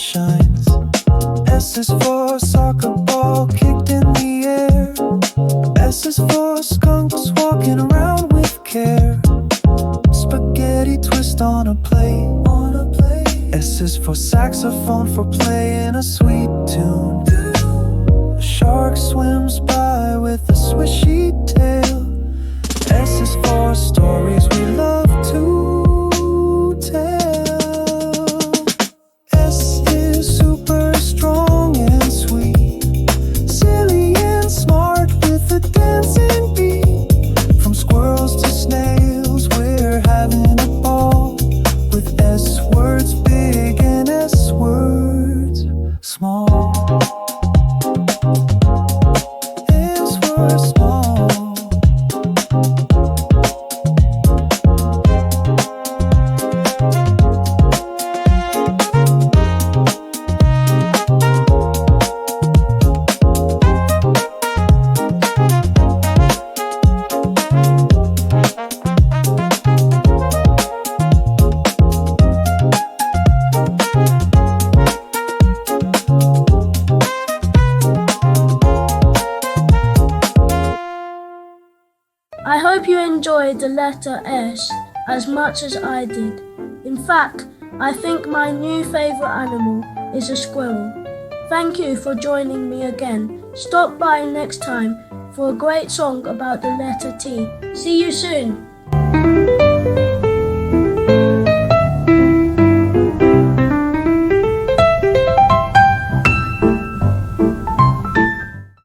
shines. S is for soccer ball kicked in the air. S is for skunks walking around with care. Spaghetti twist on a plate. S is for saxophone for playing a sweet tune. A shark swims by with a swishy tail. S is for stories we love to tell. S is super strong and sweet, silly and smart with a dancing beat. From squirrels to snails, we're having a ball with S words big and S words small. S words small. I hope you enjoyed the letter S as much as I did. In fact, I think my new favorite animal is a squirrel. Thank you for joining me again. Stop by next time for a great song about the letter T. See you soon.